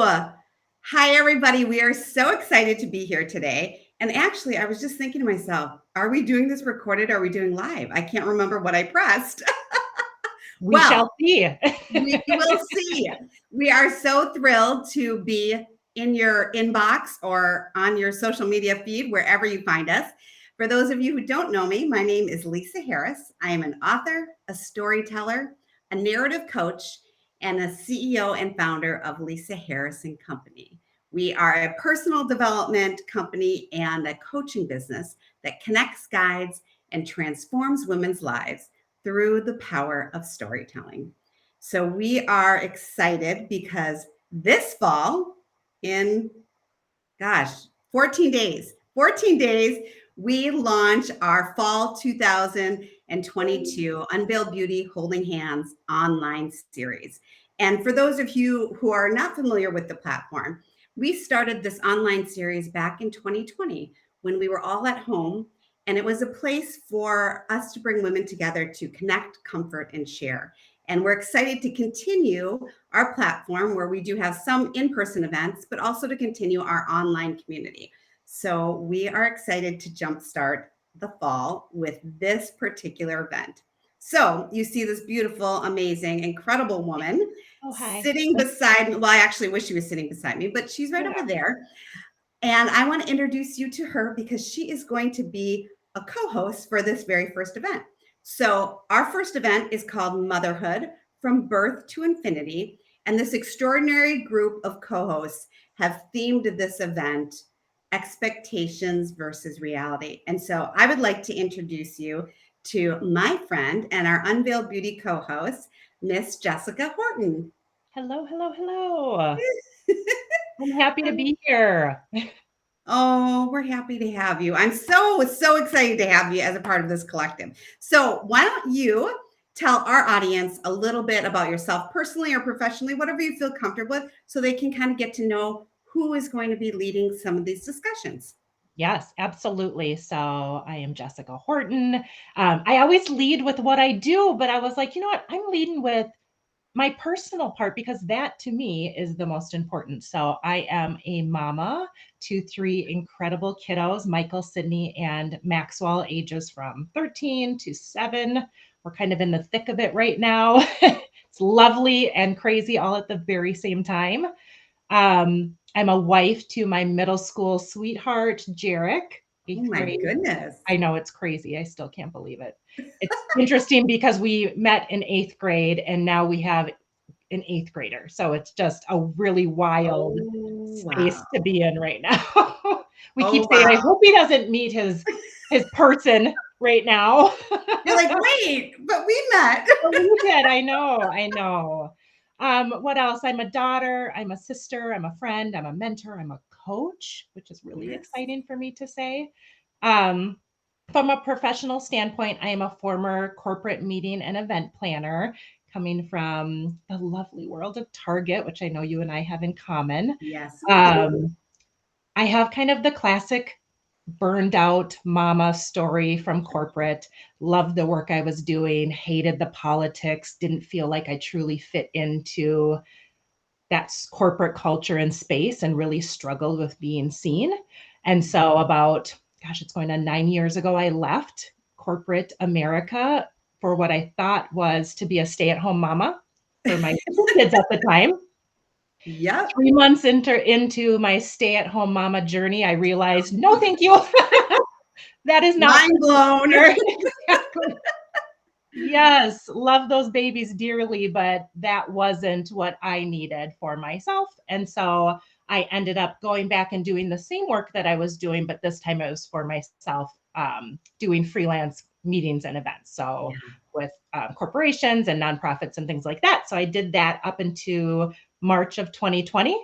Hi, everybody. We are so excited to be here today. And actually, I was just thinking to myself, are we doing this recorded? Are we doing live? I can't remember what I pressed. We shall see. We will see. We are so thrilled to be in your inbox or on your social media feed, wherever you find us. For those of you who don't know me, my name is Lisa Harris. I am an author, a storyteller, a narrative coach, and a CEO and founder of Lisa Harris and Company. We are a personal development company and a coaching business that connects, guides, and transforms women's lives through the power of storytelling. So we are excited because this fall, in 14 days, we launch our fall 2022 Unveiled Beauty Holding Hands online series. And for those of you who are not familiar with the platform, we started this online series back in 2020 when we were all at home. And it was a place for us to bring women together to connect, comfort, and share. And we're excited to continue our platform where we do have some in-person events, but also to continue our online community. So we are excited to jumpstart the fall with this particular event. So you see this beautiful, amazing, incredible woman sitting beside me. Well, I actually wish she was sitting beside me, but she's right over there. And I want to introduce you to her because she is going to be a co-host for this very first event. So our first event is called Motherhood, From Birth to Infinity. And this extraordinary group of co-hosts have themed this event expectations versus reality. And so I would like to introduce you to my friend and our Unveiled Beauty co-host, Miss Jessica Horton. Hello. I'm happy to be here. Oh, we're happy to have you. I'm so excited to have you as a part of this collective. So why don't you tell our audience a little bit about yourself personally or professionally, whatever you feel comfortable with, so they can kind of get to know who is going to be leading some of these discussions. Yes, absolutely. So I am Jessica Horton. I always lead with what I do, but I was like, you know what? I'm leading with my personal part because that to me is the most important. So I am a mama to three incredible kiddos, Michael, Sydney, and Maxwell, ages from 13 to 7. We're kind of in the thick of it right now. It's lovely and crazy all at the very same time. I'm a wife to my middle school sweetheart, Jarek, Oh 8th my grade. goodness. I know it's crazy. I still can't believe it. It's interesting because we met in 8th grade and now we have an 8th grader. So it's just a really wild space to be in right now. We keep saying, I hope he doesn't meet his person right now. You're like, wait, but we met. We did. I know. What else? I'm a daughter, I'm a sister, I'm a friend, I'm a mentor, I'm a coach, which is really exciting for me to say. From a professional standpoint, I am a former corporate meeting and event planner coming from the lovely world of Target, which I know you and I have in common. Yes. I have kind of the classic burned out mama story from corporate, loved the work I was doing, hated the politics, didn't feel like I truly fit into that corporate culture and space and really struggled with being seen. And so about, it's going on 9 years ago, I left corporate America for what I thought was to be a stay-at-home mama for my 2 kids at the time. Yep. 3 months into my stay-at-home mama journey, I realized, no, thank you. That is not mind blown. Yes, love those babies dearly, but that wasn't what I needed for myself. And so I ended up going back and doing the same work that I was doing, but this time it was for myself, doing freelance meetings and events. So with corporations and nonprofits and things like that. So I did that up into March of 2020.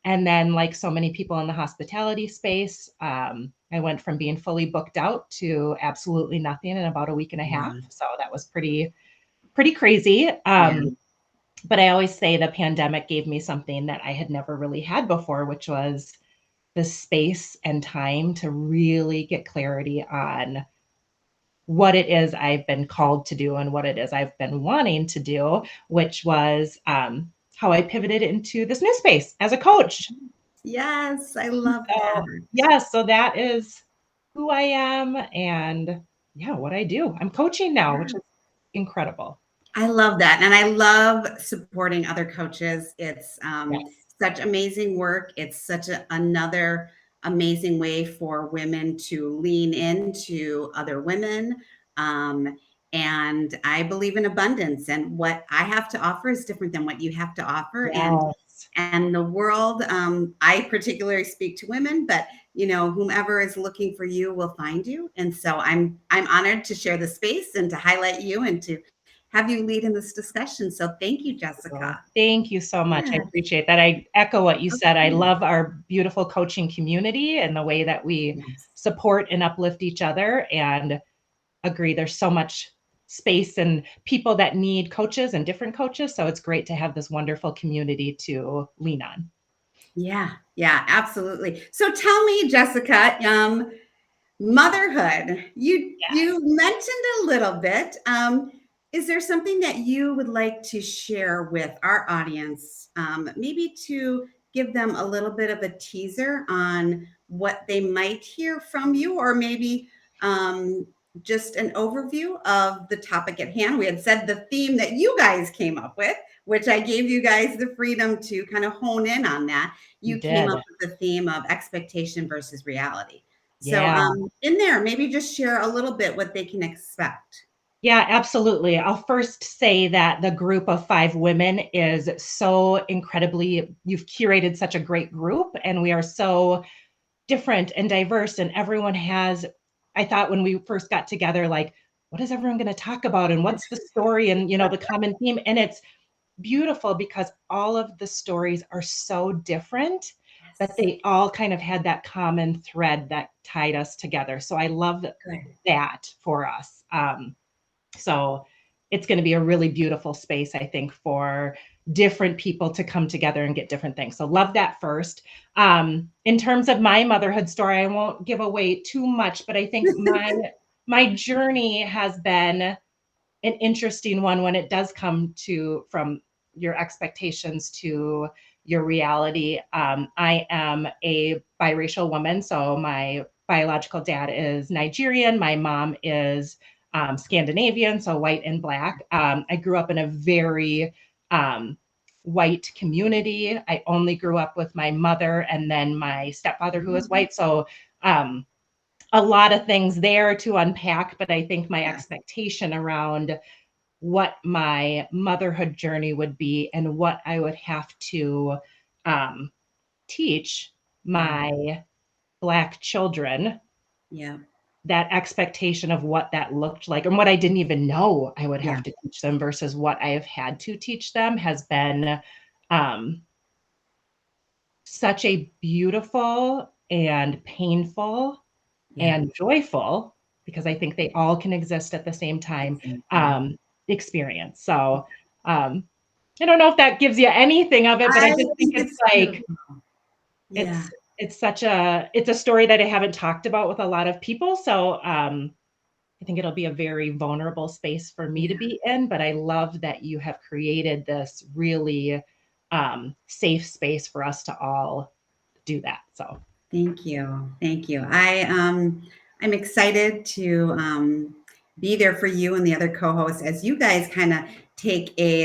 And then, like so many people in the hospitality space, I went from being fully booked out to absolutely nothing in about a week and a half. So that was pretty crazy. But I always say the pandemic gave me something that I had never really had before, which was the space and time to really get clarity on what it is I've been called to do and what it is I've been wanting to do, which was how I pivoted into this new space as a coach. Yes, I love So, that. yeah, so that is who I am and yeah, what I do. I'm coaching now, which is incredible. I love that. And I love supporting other coaches. It's Yes. such amazing work. It's such another amazing way for women to lean into other women. Um, and I believe in abundance, and what I have to offer is different than what you have to offer. Yes. And the world, I particularly speak to women, but whomever is looking for you will find you. And so I'm honored to share the space and to highlight you and to have you lead in this discussion. So thank you, Well, Jessica. thank you so much. I Yeah. appreciate that. I echo what you said. I Okay. love our beautiful coaching community and the way that we Yes. support and uplift each other, and agree there's so much space and people that need coaches and different coaches. So it's great to have this wonderful community to lean on. Yeah. Yeah, absolutely. So tell me, Jessica, motherhood. You Yes. mentioned a little bit. Is there something that you would like to share with our audience, maybe to give them a little bit of a teaser on what they might hear from you, or maybe um, just an overview of the topic at hand? We had said the theme that you guys came up with, which I gave you guys the freedom to kind of hone in on that. You You came up did. with the theme of expectation versus reality. So Yeah. in there, maybe just share a little bit what they can expect. Yeah, absolutely. I'll first say that the group of 5 women is so incredibly, you've curated such a great group, and we are so different and diverse, and everyone has, I thought when we first got together, like, what is everyone going to talk about and what's the story and the common theme, and it's beautiful because all of the stories are so different, but Yes. they all kind of had that common thread that tied us together. So I love Good. that for us. So it's going to be a really beautiful space, I think, for different people to come together and get different things. So love that first. In terms of my motherhood story, I won't give away too much, but I think my journey has been an interesting one when it does come to from your expectations to your reality. I am a biracial woman, so my biological dad is Nigerian, my mom is Scandinavian, so white and black. I grew up in a very white community. I only grew up with my mother and then my stepfather, who is white. So a lot of things there to unpack, but I think my Yes. expectation around what my motherhood journey would be and what I would have to um, teach Yeah. my Black children, Yeah. that expectation of what that looked like and what I didn't even know I would Yeah. have to teach them versus what I have had to teach them has been um, such a beautiful and painful Yeah. and joyful, because I think they all can exist at the same time, Exactly. experience. So I don't know if that gives you anything of it, but I I just think think it's it's like beautiful. Yeah. it's such a story that I haven't talked about with a lot of people. So I think it'll be a very vulnerable space for me to Yeah. be in, but I love that you have created this really safe space for us to all do that. So Thank you. Thank you. I'm excited to be there for you and the other co-hosts as you guys kind of take a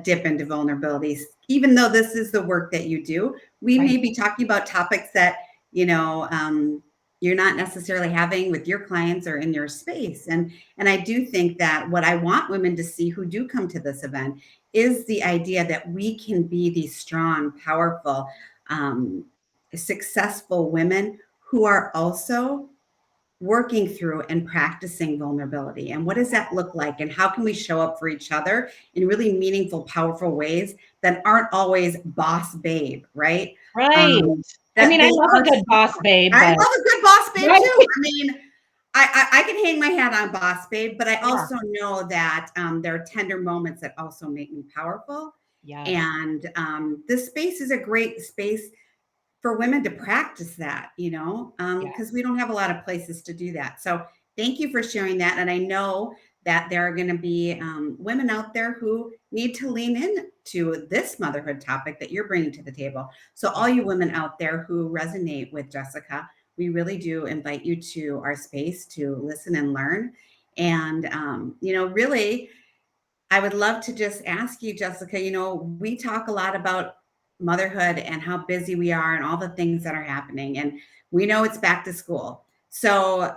dip into vulnerabilities. Even though this is the work that you do, we right. may be talking about topics that you're not necessarily having with your clients or in your space. And I do think that what I want women to see who do come to this event is the idea that we can be these strong, powerful, um, successful women who are also working through and practicing vulnerability. And what does that look like? And how can we show up for each other in really meaningful, powerful ways that aren't always boss babe, right? Right. Um, I that mean, I they love a are good boss support. babe, I love but a good boss babe right. too. I mean, I can hang my hat on boss babe, but I Yeah. also know that there are tender moments that also make me powerful. Yes. And this space is a great space for women to practice that, because we Yes. don't have a lot of places to do that. So thank you for sharing that. And I know that there are going to be women out there who need to lean in to this motherhood topic that you're bringing to the table. So all you women out there who resonate with Jessica, we really do invite you to our space to listen and learn. And, really, I would love to just ask you, Jessica, we talk a lot about motherhood and how busy we are and all the things that are happening. And we know it's back to school. So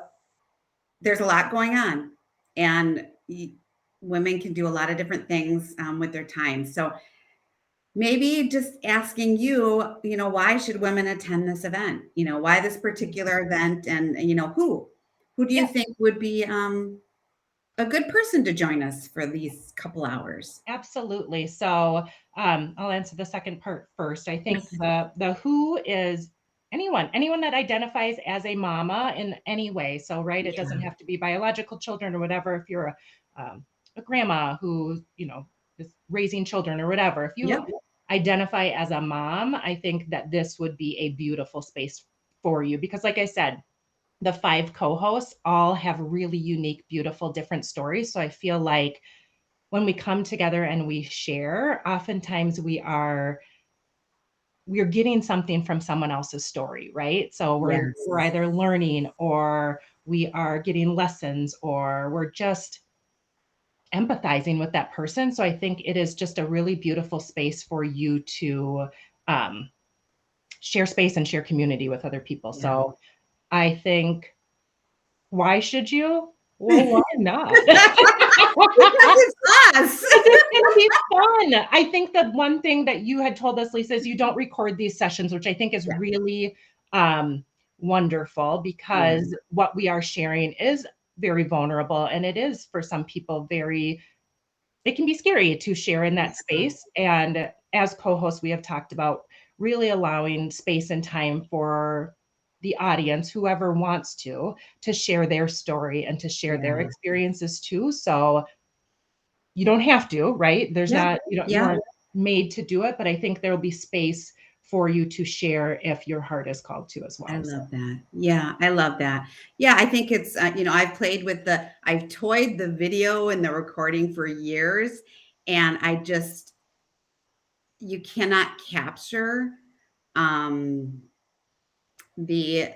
there's a lot going on. And women can do a lot of different things with their time. So maybe just asking you, why should women attend this event? Why this particular event? And, who do you Yeah. think would be a good person to join us for these couple hours? Absolutely. So I'll answer the second part first. I think the who is anyone that identifies as a mama in any way. So right, it doesn't Yeah. have to be biological children or whatever. If you're a grandma who is raising children or whatever, if you Yep. identify as a mom, I think that this would be a beautiful space for you because, like I said, the 5 co-hosts all have really unique, beautiful, different stories. So I feel like when we come together and we share, oftentimes we're getting something from someone else's story, right? So we're Yes. either learning or we are getting lessons or we're just empathizing with that person. So I think it is just a really beautiful space for you to um, share space and share community with other people. Yeah. So I think, why should you? Well, why not? Because it's us. It's gonna be fun. I think the one thing that you had told us, Lisa, is you don't record these sessions, which I think is Yeah. really wonderful Yeah. because what we are sharing is very vulnerable and it is for some people it can be scary to share in that space. And as co-hosts, we have talked about really allowing space and time for the audience, whoever wants to share their story and to share their Yeah. experiences too. So you don't have to, right? There's Yeah. not, you Yeah. aren't made to do it, but I think there'll be space for you to share if your heart is called to as I well. So love that. Yeah, I love that. Yeah, I think it's, I've toyed the video and the recording for years, and you cannot capture um, the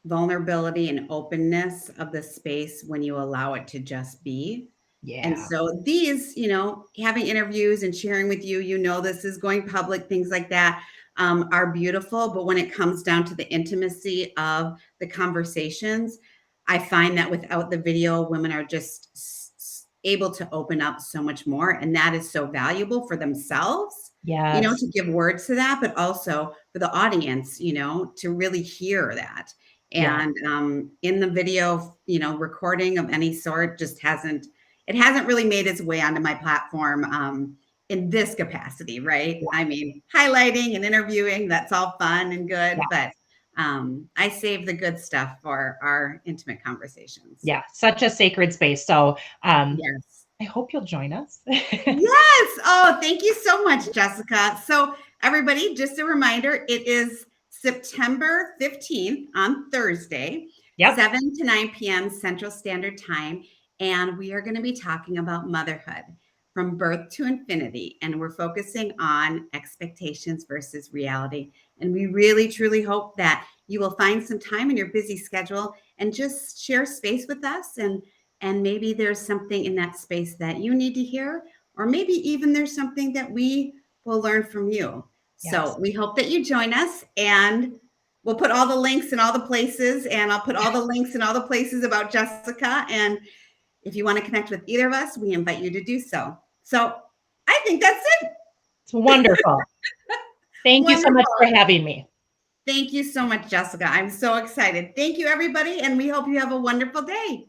vulnerability and openness of the space when you allow it to just be. And yeah, so these, having interviews and sharing with you, this is going public, things like that are beautiful. But when it comes down to the intimacy of the conversations, I find that without the video, women are just able to open up so much more. And that is so valuable for themselves, yes, to give words to that, but also for the audience, to really hear that. yeah, And in the video, recording of any sort it hasn't really made its way onto my platform in this capacity, right? yeah, I mean, highlighting and interviewing, that's all fun and good, yeah, but I save the good stuff for our intimate conversations. yeah. Such a sacred space. So Yes. I hope you'll join us. Yes. Oh, thank you so much, Jessica. So, everybody, just a reminder, it is September 15th on Thursday, Yep. 7 to 9 p.m. Central Standard Time. And we are going to be talking about motherhood from birth to infinity. And we're focusing on expectations versus reality. And we really, truly hope that you will find some time in your busy schedule and just share space with us, and maybe there's something in that space that you need to hear, or maybe even there's something that we will learn from you. Yes. So we hope that you join us, and we'll put all the links in all the places, and I'll put all the links in all the places about Jessica. And if you want to connect with either of us, we invite you to do so. So I think that's it. It's wonderful. Thank you so much Wonderful. for having me. Thank you so much, Jessica. I'm so excited. Thank you, everybody. And we hope you have a wonderful day.